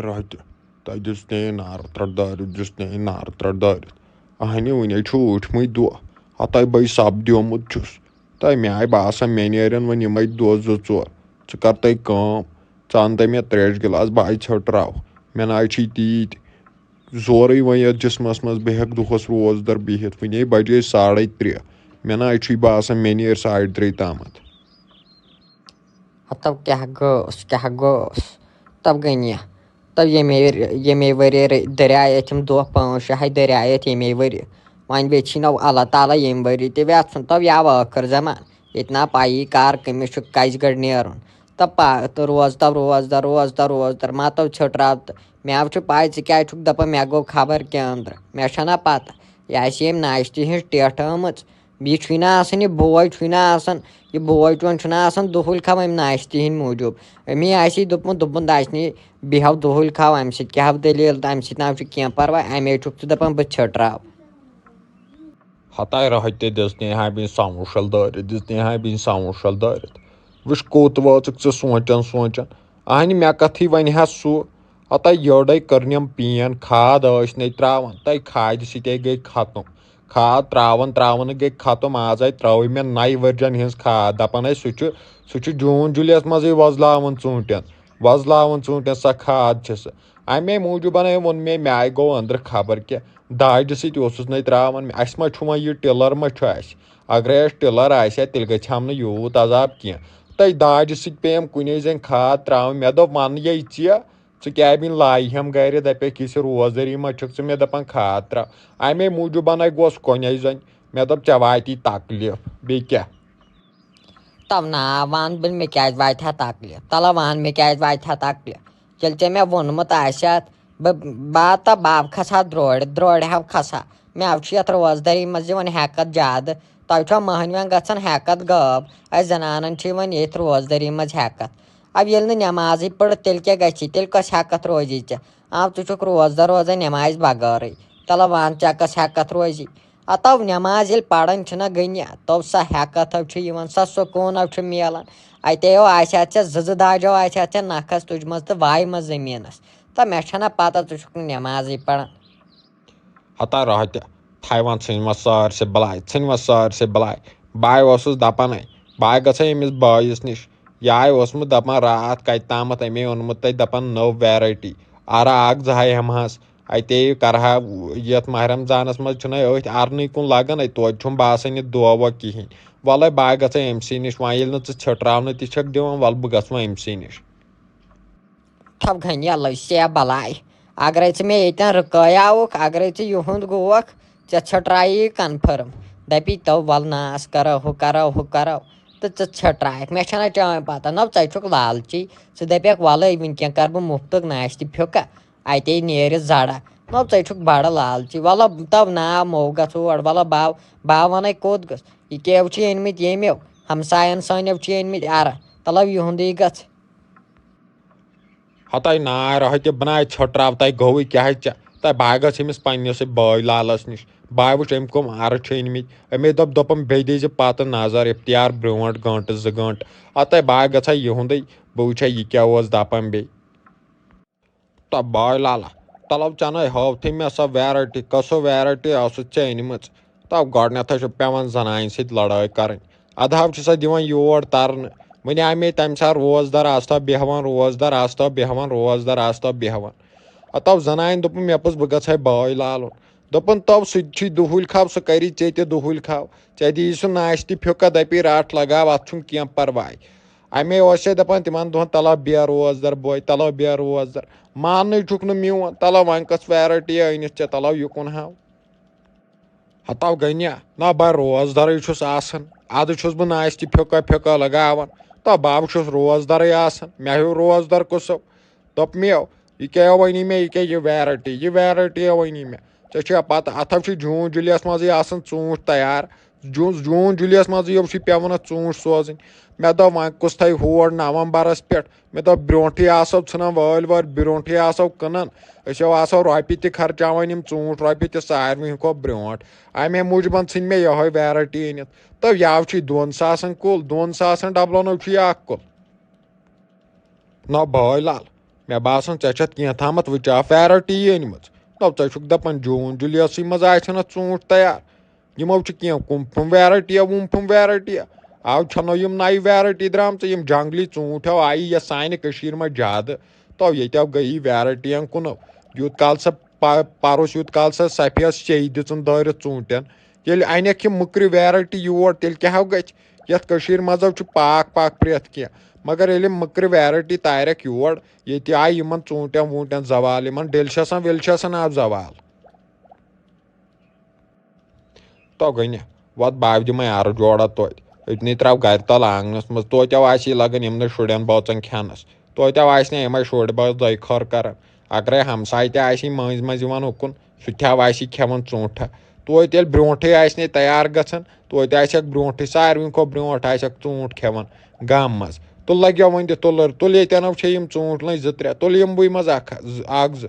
راتہِ تۄہہِ دِژنَے نارٕ دٲرِتھ دِژنَے نارٕ دٲرِتھ اہنہِ وٕنے چھُ ٲٹھمٕے دۄہ ہتاے بٔے سپدیومُت چھُس تہٕ مےٚ آیہِ باسان مےٚ نیرن وۄنۍ یِمے دۄہ 2-4 ژٕ کر تَے کٲم ژٕ اَن تہٕ مےٚ تریشہِ گِلاس بہٕ ژھٔٹراو مےٚ ناے چھِ تیٖتۍ زورٕے وۄنۍ یتھ جسمس منٛز بہٕ ہٮ۪کہٕ دۄہس روزدر بِہِتھ وٕنے بجے 3:30 مےٚ ناے چھُے باسان مےٚ نیرِ 3:30 تامتھ تب کیٛاہ گوٚس تب گٔنیا تب ییٚمے ؤرۍ دریایہِ یِم دۄہ 5-6 دریایہِ ییٚمے ؤرۍ وۄنۍ ویژھِنو اللہ تعالیٰ ییٚمہِ ؤری تہِ ویژھُن تب یاو ٲخٕر زمان ییٚتہِ نا پایی کار کٔمِس چھُ کَزِ گٔڑ نیرُن تہٕ روزدر ما تو ژھٔٹراو تہٕ مےٚ چھُ پاے ژٕ کیٛازِ چھُکھ دَپان مےٚ گوٚو خبر کیٚنٛہہ أنٛدرٕ مےٚ چھَنا پَتہ یہِ آسہِ ییٚمۍ ناشتہٕ ہِنٛز ٹیٹھ آمٕژ یہِ چھُے نہٕ آسان یہِ بوے چھُے نہٕ آسان یہِ بوے چون چھُنہٕ آسان dohelkhaw اَمہِ ناشتہٕ ہِنٛدۍ موٗجوٗب أمی آسی دوٚپمُت دَچھنہِ بیٚہو dohelkhaw اَمہِ سۭتۍ کیٛاہ دٔلیٖل تہٕ اَمہِ سۭتۍ نہ چھُ کیٚنٛہہ پَرواے اَمے چھُکھ ژٕ دَپان بہٕ ژھٔٹراو ہتاے راتہِ دِژنَے ہا بیٚیہِ سموٗشل دٲرِتھ وٕچھ کوٚت وٲژٕکھ ژٕ سونٛچان اہنہِ مےٚ کتھٕے وَنہِ ہا سُہ ہتاے یٔڈے کٔرنٮ۪م پین کھاد ٲسۍ نَے ترٛاوان تَے کھادِ سۭتے گٔے ختم کھاد ترٛاوان گٔے ختم آز آے ترٛٲوٕے مےٚ نَیہِ ؤرجن ہِنٛز کھاد دَپان ٲسۍ سُہ چھُ جوٗن جُلیَس منٛزٕے وۄزلاوان ژوٗنٛٹٮ۪ن سۄ کھاد چھِ سۄ اَمے موٗجوٗبن ووٚن مےٚ آیہِ گوٚو أنٛدرٕ خبر کیٛاہ داجہِ سۭتۍ اوسُس نَے ترٛاوان اَسہِ ما چھُ وۄنۍ یہِ ٹِلر ما چھُ اَسہِ اگرے اَسہِ ٹِلر آسہِ ہا تیٚلہِ گژھِ ہم نہٕ یوٗت عذاب کیٚنٛہہ تَے داجہِ سۭتۍ پیٚیَم کُنے زَنہِ کھاد ترٛاوٕنۍ مےٚ دوٚپ وَن یے ژٕ کیٛاہ بِنہِ لاگہِ ہَم گرِ دَپٮ۪کھ یِژھ روزدٔری ما چھُکھ ژٕ مےٚ دَپان کھاد ترٛاو اَمے موٗجوٗبنَے گوس کۄنے زَنہِ مےٚ دوٚپ ژےٚ واتی تکلیٖف بیٚیہِ کیٛاہ تب نا وَن بہٕ مےٚ کیٛازِ واتہِ ہا تکلیٖف تَلہ وَن مےٚ کیٛازِ واتہِ ہا تکلیٖف ییٚلہِ ژےٚ مےٚ ووٚنمُت آسہِ ہا بہٕ کھسہٕ ہا درورِ ہاو کھسہٕ ہا مےٚ چھُ یَتھ روزدٔری منٛز یِوان ہٮ۪کَتھ زیادٕ تۄہہِ چھو مٔہنوٮ۪ن گژھان ہٮ۪کَتھ غٲب اَسہِ زنانن چھِ یِوان ییٚتھۍ روزدٔری منٛز ہٮ۪کَتھ اب ییٚلہِ نہٕ نٮ۪مازٕے پٔر تیٚلہِ کیٛاہ گژھی تیٚلہِ کۄس ہٮ۪کَتھ روزی ژےٚ ژٕ چھُکھ روزدر روزان نٮ۪مازِ بغٲرٕے تَلہ وَن ژےٚ کۄس ہٮ۪کَتھ روزی تو نٮ۪ماز ییٚلہِ پَران چھِنہ گٔنہِ تو سۄ ہٮ۪کَتھو چھِ یِوان سۄ سکوٗنو چھُ میلان اَتیو آسہِ ہا ژےٚ زٕ داجو آسہِ ہا ژےٚ نَکھَس تُجمَژ تہٕ وایمَژ زٔمیٖنَس تہٕ مےٚ چھَنہ پَتہ ژٕ چھُکھ نہٕ نٮ۪مازٕے پَران ہتاے راتہِ تھایوان ژھٕنۍوَس سٲرسٕے بَلاے بہٕ اوسُس دَپانَے بہٕ گژھے أمِس بٲیِس نِش یہِ آے اوسمُت دَپان راتھ کَتہِ تامَتھ اَمے اوٚنمُت تَتہِ دَپان نٔو ویرایٹی اَکھ 2 ہٮ۪مہَس اَتے کَرٕہا یَتھ ماہِ رمضانَس منٛز چھُنَے أتھۍ اَرنٕے کُن لگان توتہِ چھُم باسان یہِ دۄہ وۄہ کِہیٖنۍ وَلَے بہٕ گژھے أمۍسٕے نِش وۄنۍ ییٚلہِ نہٕ ژٕ ژھٔٹراونہٕ تہِ چھَکھ دِوان وَلہٕ بہٕ گژھٕ وۄنۍ أمۍسٕے نِش تھَو گھنیا لٔسیا بَلاے اگرَے ژٕ مےٚ ییٚتٮ۪ن رُکٲیاوُکھ اگرَے ژٕ یِہُنٛد گووکھ ژےٚ ژھٔٹرایی یہِ کَنفٲرٕم دَپی تو وَلہٕ ناس کَرو ہُہ کَرو تہٕ ژٕ ژھٔٹرایَکھ مےٚ چھَنہ چٲنۍ پَتہ نہ ژَے چھُکھ لالچی ژٕ دَپٮ۪کھ وَلَے وٕنۍکٮ۪ن کَرٕ بہٕ مُفتُک ناشتہٕ پھیُکہ اَتے نیرِ زَرٕ ژَے چھُکھ بَڑٕ لالچی وَلہٕ تو نا مو گژھ اور وَلہٕ باو وَنَے کوٚت گٔژھ یہِ کیو چھِ أنۍمٕتۍ ییٚمیو ہمسایَن سانیو چھِ أنۍمٕتۍ اَرٕ تَلو یِہُنٛدُے گژھ ہتاے نار ہتہِ بہٕ ناے ژھٔٹراو تَے گوٚوٕے کیٛاہ تَے بہٕ گژھ أمِس پنٛنِسٕے بٲے لالَس نِش بہٕ وٕچھ أمۍ کٕم اَرٕ چھِ أنۍمٕتۍ أمے دوٚپُن بیٚیہِ دیٖزِ پَتہٕ نظر اِفتِیار برٛونٛٹھ 1-2 گٲنٛٹہٕ اَدٕ بہٕ گژھے یِہُنٛدُے بہٕ وٕچھے یہِ کیٛاہ اوس دَپان بیٚیہِ تہٕ بٲے لالا تَلو ژےٚ نَے ہٲوتھٕے مےٚ سۄ ویرایٹی کۄسو ویرایٹی ٲسٕتھ ژےٚ أنۍمٕژ تہٕ گۄڈنٮ۪تھٕے چھُ پٮ۪وان زنانہِ سۭتۍ لڑٲے کَرٕنۍ اَدٕ چھِ سۄ دِوان یور تَرنہٕ وۄنۍ آے مےٚ تَمہِ ساتہٕ روزدَر آستو بیٚہوان تو زنانہِ دوٚپُن مےٚ پوٚز بہٕ گژھٕ ہا بٲے لالُن دوٚپُن تو سُہ تہِ چھُے dohelkhaw سُہ کَری ژےٚ تہِ dohelkhaw ژےٚ دِیی سُہ ناشتہٕ پھیُکہ دَپی رَٹھ لگاو اَتھ چھُنہٕ کیٚنٛہہ پَرواے اَمے اوسے دَپان تِمن دۄہَن تَلو بیٚہہ روزدر بوے تَلو بیٚہہ روزدر ماننٕے چھُکھ نہٕ میون تَلو وۄنۍ کۄس ویرایٹی أنِتھ ژےٚ تَلو یُکُن ہاو ہتاو گٔنیا نہ بہٕ روزدَرٕے چھُس آسان اَدٕ چھُس بہٕ ناشتہٕ پھیُکہ لگاوان تہٕ بہٕ چھُس روزدَرٕے آسان مےٚ ہیوٗ روزدَر کُسو دوٚپ مےٚ یہِ کیٛاہ ؤنی مےٚ یہِ ویرایٹی أنی مےٚ ژےٚ چھےٚ پَتہٕ اَتھو چھِ جوٗن جُلیَس منٛزٕے آسان ژوٗنٛٹھۍ تیار جوٗن جُلیَس منٛزٕے یوٚب چھُ پٮ۪وان اَتھ ژوٗنٛٹھۍ سوزٕنۍ مےٚ دوٚپ وۄنۍ کُس تھاوِ ہور نومبرَس پٮ۪ٹھ مےٚ دوٚپ برٛونٛٹھٕے آسو ژھٕنان وٲلۍ برٛونٛٹھٕے آسو کٕنان أسۍ آسو رۄپیہِ تہِ خرچاوان یِم ژوٗنٛٹھۍ رۄپیہِ تہِ ساروٕے ہِنٛدِ کھۄتہٕ برٛونٛٹھ اَمے موٗجوٗبَن ژھٕنۍ مےٚ یِہوے ویرایٹی أنِتھ تہٕ یَوٕ چھُے 2,000 کُل 2,000 ڈبلَنو چھُ یہِ اکھ کُل نہ بٲے لال مےٚ باسان ژےٚ چھَتھ کینٛہہ تھامَتھ وٕچاپ ویرایٹی أنمٕژ نہ ژٕ چھُکھ دَپان جوٗن جُلیَسٕے منٛز آسن اَتھ ژوٗنٛٹھۍ تیار یِمو چھِ کینٛہہ کُمفُم ویرایٹیہ وُمفُم ویرایٹیہ آز چھَنو یِم نَیہِ ویرایٹی درٛامژٕ یِم جنٛگلی ژوٗنٛٹھیو آیہِ یَتھ سانہِ کٔشیٖرِ منٛز زیادٕ تو ییٚتیو گٔیی ویرایٹِیَن کُنو یوٗت کال سۄ پَرُس یوٗت کال سۄ سفید سیٚیہِ دِژٕن دٲرِتھ ژوٗنٛٹھٮ۪ن ییٚلہِ اَنٮ۪کھ یِم مٔکرِ ویرایٹی یور تیٚلہِ کیٛاہ گژھِ یَتھ کٔشیٖرِ منٛز چھُ پاک پرٛٮ۪تھ کینٛہہ مگر ییٚلہِ یِم مٔکرِ ویرایٹی تارٮ۪کھ یور ییٚتہِ آیہِ یِمن ژوٗنٛٹھٮ۪ن ووٗنٛٹھٮ۪ن زوال یِمن ڈیلشَسن ویلشَسن آو زوال تو گٔنہِ وَتھ بہٕ دِمَے اَرٕ جوڑا توتہِ أتنٕے ترٛاو گرِ تل آنٛگنَس منٛز توتیو آسہِ یہِ لگان یِمنٕے شُرٮ۪ن بٲژن کھٮ۪نَس توتیو آسہِ نہٕ یِمے شُرۍ بٲژ دۄیہِ خٲر کران اگرے ہمساے تہِ آسہِ مٔنٛزۍ مٔنٛزۍ یِوان اُکُن سُہ تہِ آسہِ کھٮ۪وان ژوٗنٛٹھا توتہِ ییٚلہِ برٛونٛٹھٕے آسہِ نے تیار گژھان توتہِ آسٮ۪کھ برٛونٛٹھٕے ساروٕے کھۄتہٕ برٛونٛٹھ آسٮ۪کھ ژوٗنٛٹھۍ کھٮ۪وان گامہٕ منٛز تُل لگیو وۄنۍ دِ تُلٕر تُل ییٚتٮ۪نو چھے یِم ژوٗنٛٹھۍ لٔنٛگۍ 2-3 تُل یِموٕے منٛز اکھ زٕ